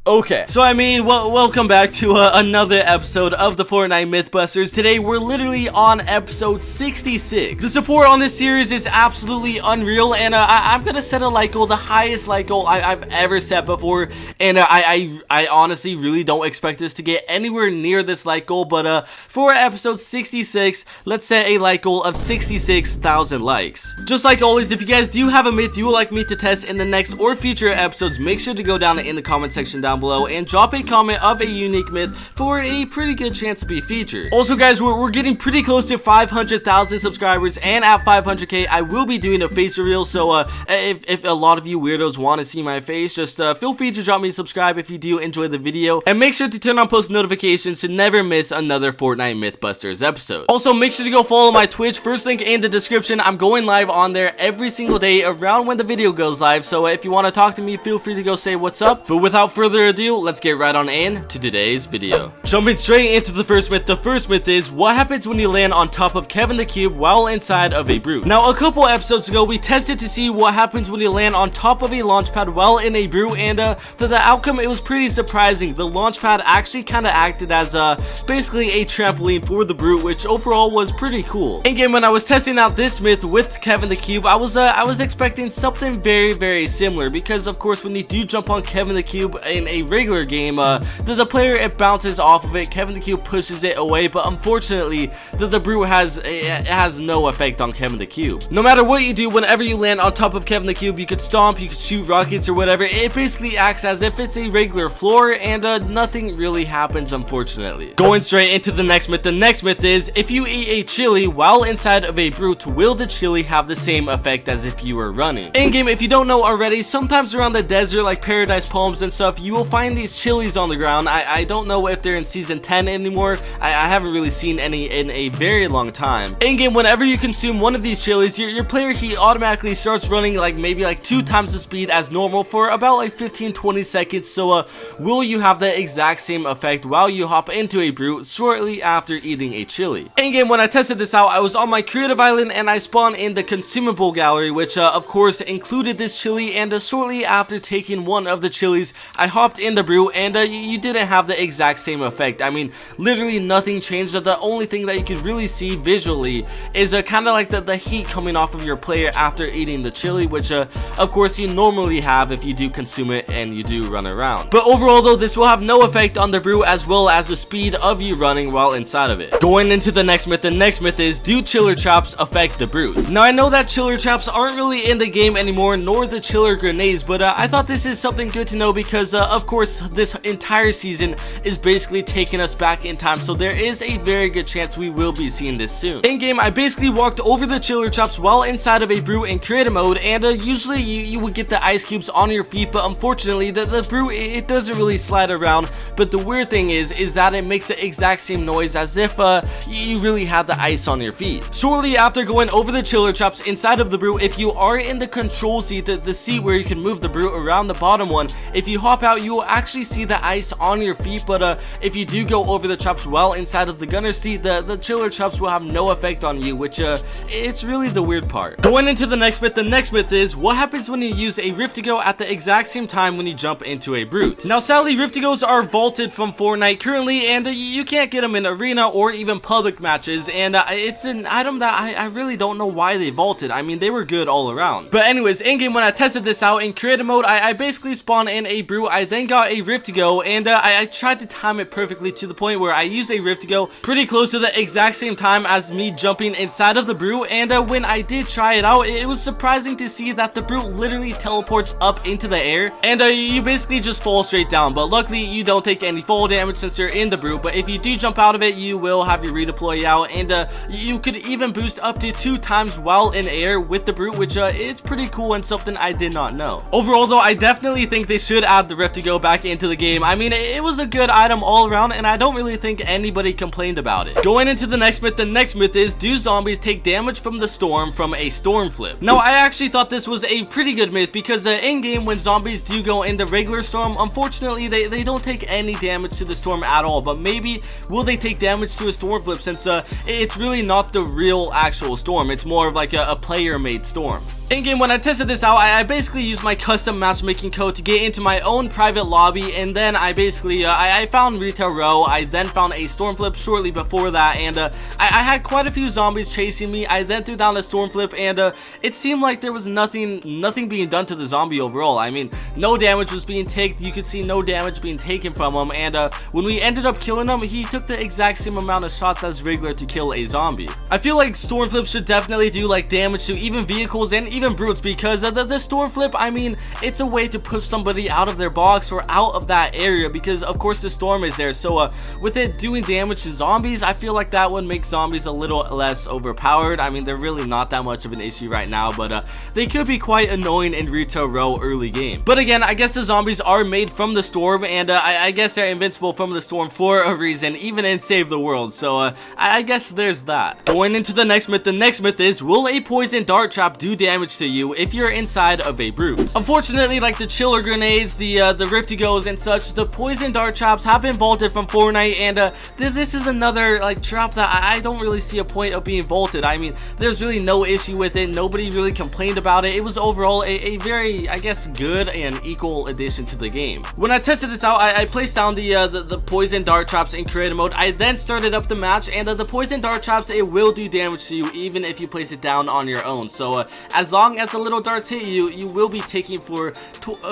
Okay, so I mean, welcome back to another episode of the Fortnite Mythbusters. Today, we're literally on episode 66. The support on this series is absolutely unreal, and I'm gonna set a like goal, the highest like goal I've ever set before, and I honestly really don't expect this to get anywhere near this like goal, but for episode 66, let's set a like goal of 66,000 likes. Just like always, if you guys do have a myth you would like me to test in the next or future episodes, make sure to go down in the comment section down below and drop a comment of a unique myth for a pretty good chance to be featured. Also guys, we're getting pretty close to 500,000 subscribers, and at 500k I will be doing a face reveal, so if a lot of you weirdos want to see my face, just feel free to drop me a subscribe if you do enjoy the video, and make sure to turn on post notifications to never miss another Fortnite Mythbusters episode. Also make sure to go follow my Twitch, first link in the description. I'm going live on there every single day around when the video goes live, so if you want to talk to me, feel free to go say what's up. But without further ado, let's get right on in to today's video. Jumping straight into the first myth. The first myth is, what happens when you land on top of Kevin the Cube while inside of a B.R.U.T.E? Now, a couple episodes ago, we tested to see what happens when you land on top of a launch pad while in a B.R.U.T.E, and the outcome, it was pretty surprising. The launch pad actually kind of acted as basically a trampoline for the B.R.U.T E, which overall was pretty cool. Again, when I was testing out this myth with Kevin the Cube, I was expecting something very similar, because of course when you do jump on Kevin the Cube in a regular game, the player, it bounces off of it, Kevin the Cube pushes it away, but unfortunately the B.R.U.T E has no effect on Kevin the Cube. No matter what you do, whenever you land on top of Kevin the Cube, you could stomp, you could shoot rockets or whatever, it basically acts as if it's a regular floor, and nothing really happens, unfortunately. Going straight into the next myth. The next myth is, if you eat a chili while inside of a B.R.U.T E, will the chili have the same effect as if you were running? In game, if you don't know already, sometimes around the desert like Paradise Palms and stuff, you will find these chilies on the ground. I don't know if they're in season 10 anymore. I haven't really seen any in a very long time. In game, whenever you consume one of these chilies, your player, he automatically starts running maybe 2 times the speed as normal for about 15-20 seconds. So will you have the exact same effect while you hop into a B.R.U.T E shortly after eating a chili? In game, when I tested this out, I was on my creative island and I spawned in the consumable gallery, which of course included this chili, and shortly after taking one of the chilies, I hopped in the B.R.U.T E, and you didn't have the exact same effect. I mean, literally nothing changed. The only thing that you could really see visually is kind of like the heat coming off of your player after eating the chili, which of course you normally have if you do consume it and you do run around. But overall though, this will have no effect on the B.R.U.T E as well as the speed of you running while inside of it. Going into the next myth. The next myth is, do chiller traps affect the B.R.U.T E? Now I know that chiller traps aren't really in the game anymore, nor the chiller grenades, but I thought this is something good to know, because of course this entire season is basically taking us back in time, so there is a very good chance we will be seeing this soon. In game, I basically walked over the chiller traps while inside of a B.R.U.T E in creative mode, and usually you would get the ice cubes on your feet, but unfortunately the B.R.U.T E, it doesn't really slide around. But the weird thing is that it makes the exact same noise as if you really had the ice on your feet. Shortly after going over the chiller traps inside of the B.R.U.T E, if you are in the control seat, the seat where you can move the B.R.U.T E around the bottom one, if you hop out, you will actually see the ice on your feet. But if you do go over the traps while inside of the gunner seat, the chiller traps will have no effect on you, which it's really the weird part. Going into the next myth. The next myth is, what happens when you use a Rift-to-Go at the exact same time when you jump into a B.R.U.T E? Now sadly, Rift-to-Gos are vaulted from Fortnite currently, and you can't get them in arena or even public matches, and it's an item that I really don't know why they vaulted. I mean, they were good all around. But anyways, in game, when I tested this out in creative mode, I basically spawned in a B.R.U.T E. I then got a Rift-to-Go, and I tried to time it perfectly to the point where I used a Rift-to-Go pretty close to the exact same time as me jumping inside of the B.R.U.T E, and when I did try it out, it was surprising to see that the B.R.U.T E literally teleports up into the air, and you basically just fall straight down. But luckily you don't take any fall damage since you're in the B.R.U.T E, but if you do jump out of it, you will have your redeploy out, and you could even boost up to 2 times while in air with the B.R.U.T E, which it's pretty cool and something I did not know. Overall though, I definitely think they should add the Rift-to-Go back into the game. I mean, it was a good item all around, and I don't really think anybody complained about it. Going into the next myth. The next myth is, do zombies take damage from the storm from a storm flip? Now I actually thought this was a pretty good myth, because in game, when zombies do go in the regular storm, unfortunately they don't take any damage to the storm at all. But maybe will they take damage to a storm flip, since it's really not the real actual storm, it's more of like a player made storm. In game, when I tested this out, I basically used my custom matchmaking code to get into my own private lobby, and then I basically I found Retail Row. I then found a Stormflip shortly before that, and I had quite a few zombies chasing me. I then threw down a Stormflip, and it seemed like there was nothing being done to the zombie overall. I mean, no damage was being taken. You could see no damage being taken from him, and when we ended up killing him, he took the exact same amount of shots as regular to kill a zombie. I feel like Stormflip should definitely do like damage to even vehicles and even brutes, because the Stormflip, I mean, it's a way to push somebody out of their box or out of that area, because of course the storm is there. So with it doing damage to zombies, I feel like that would make zombies a little less overpowered. I mean, they're really not that much of an issue right now, but they could be quite annoying in Retail Row early game. But again, I guess the zombies are made from the storm, and I guess they're invincible from the storm for a reason, even in Save the World. So I guess there's that. Going into the next myth is, will a poison dart trap do damage to you if you're inside of a brute? Unfortunately, like the chiller grenades, the Riftigos and such, the poison dart traps have been vaulted from Fortnite, and this is another like trap that I don't really see a point of being vaulted. I mean, there's really no issue with it. Nobody really complained about it. It was overall a very, I guess, good and equal addition to the game. When I tested this out, I placed down the poison dart traps in creative mode. I then started up the match, and the poison dart traps, it will do damage to you even if you place it down on your own. So as long as the little darts hit you, you will be taking for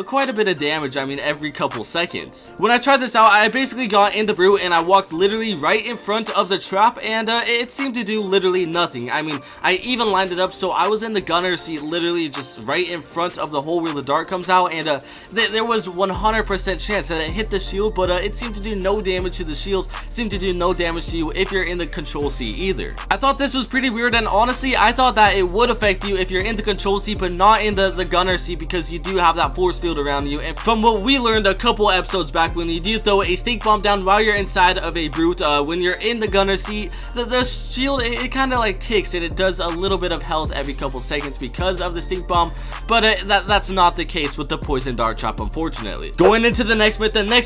quite a bit of damage. I mean, every couple seconds. When I tried this out, I basically got in the brute and I walked literally right in front of the trap, and it seemed to do literally nothing. I mean, I even lined it up so I was in the gunner seat, literally just right in front of the hole where the dart comes out, and there was 100% chance that it hit the shield, but it seemed to do no damage to the shield, seemed to do no damage to you if you're in the control seat either. I thought this was pretty weird, and honestly, I thought that it would affect you if you're in the control seat but not in the gunner seat, because you do have that force field around you. And from what we learned a couple episodes back, when you do throw a stink bomb down while you're inside of a brute, when you're in the gunner seat, the shield, it kind of like ticks, and it does a little bit of health every couple seconds because of the stink bomb, but that's not the case with the poison dart trap, unfortunately. Going into the next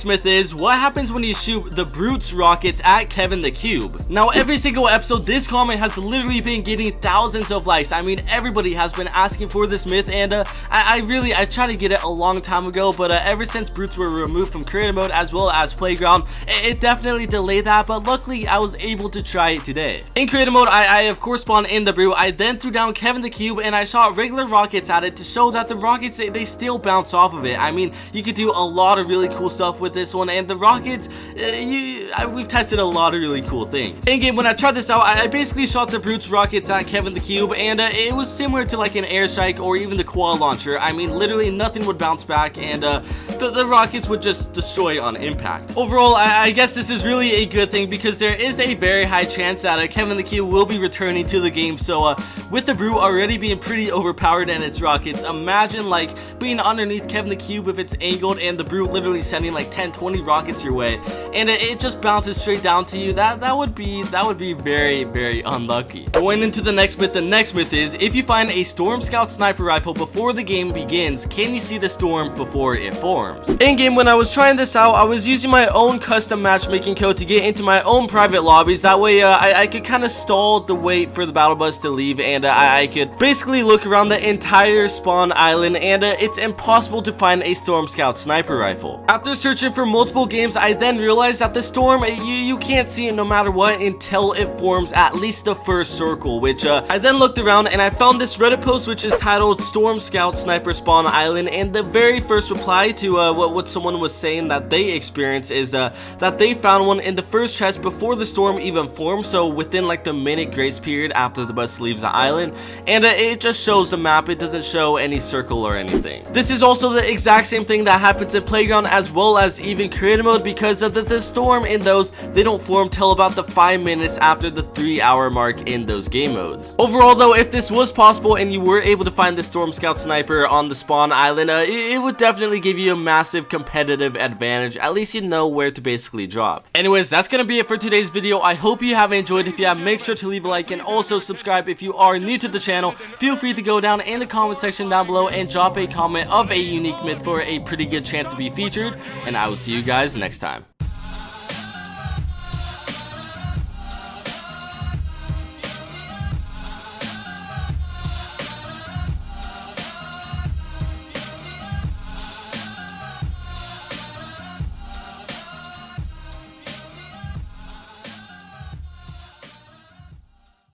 myth is, what happens when you shoot the brute's rockets at Kevin the Cube? Now, every single episode, this comment has literally been getting thousands of likes. I mean, everybody has been asking for this myth, and I tried to get it a long time ago, but ever since brutes were removed from creative mode as well as playground, it definitely delayed that, but luckily I was able to try it today. In creative mode, I of course spawned in the brute. I then threw down Kevin the Cube, and I shot regular rockets at it to show that the rockets, they still bounce off of it. I mean, you could do a lot of really cool stuff with this one, and the rockets, we've tested a lot of really cool things. In game, when I tried this out, I basically shot the brute's rockets at Kevin the Cube, and it was similar to like an airstrike or even the quad launcher. I mean, literally nothing would bounce back, and the rockets would just destroy on impact. Overall, I guess this is really a good thing, because there is a very high chance that Kevin the Cube will be returning to the game. So with the brute already being pretty overpowered and its rockets, imagine like being underneath Kevin the Cube if it's angled and the brute literally sending like 10-20 rockets your way, and it just bounces straight down to you. That would be very, very unlucky. Going into the next myth is, if you find a Storm Scout sniper rifle before the game begins, can you see the storm before it forms? In game, when I was trying this out, I was using my own custom matchmaking code to get into my own private lobbies. That way I could kind of stall the wait for the battle bus to leave, and I could basically look around the entire spawn island, and it's impossible to find a Storm Scout sniper rifle. After searching for multiple games, I then realized that the storm, you can't see it no matter what until it forms at least the first circle, which I then looked around and I found this Reddit post which is titled Storm Scout Sniper Spawn Island, and the very first reply to what someone was saying that they experienced is that they found one in the first chest before the storm even formed, so within like the minute grace period after the bus leaves the island, and it just shows the map. It doesn't show any circle or anything. This is also the exact same thing that happens in playground as well as even creative mode, because of the storm in those, they don't form till about the 5 minutes after the 3-hour mark in those game modes. Overall though, if this was possible and you were able to find the Storm Scout sniper on the spawn island, it would definitely give you a massive competitive advantage. At least you know where to basically drop. Anyways, that's gonna be it for today's video. I hope you have enjoyed. If you have, make sure to leave a like and also subscribe if you are new to the channel. Feel free to go down in the comment section down below and drop a comment of a unique myth for a pretty good chance to be featured, and I will see you guys next time.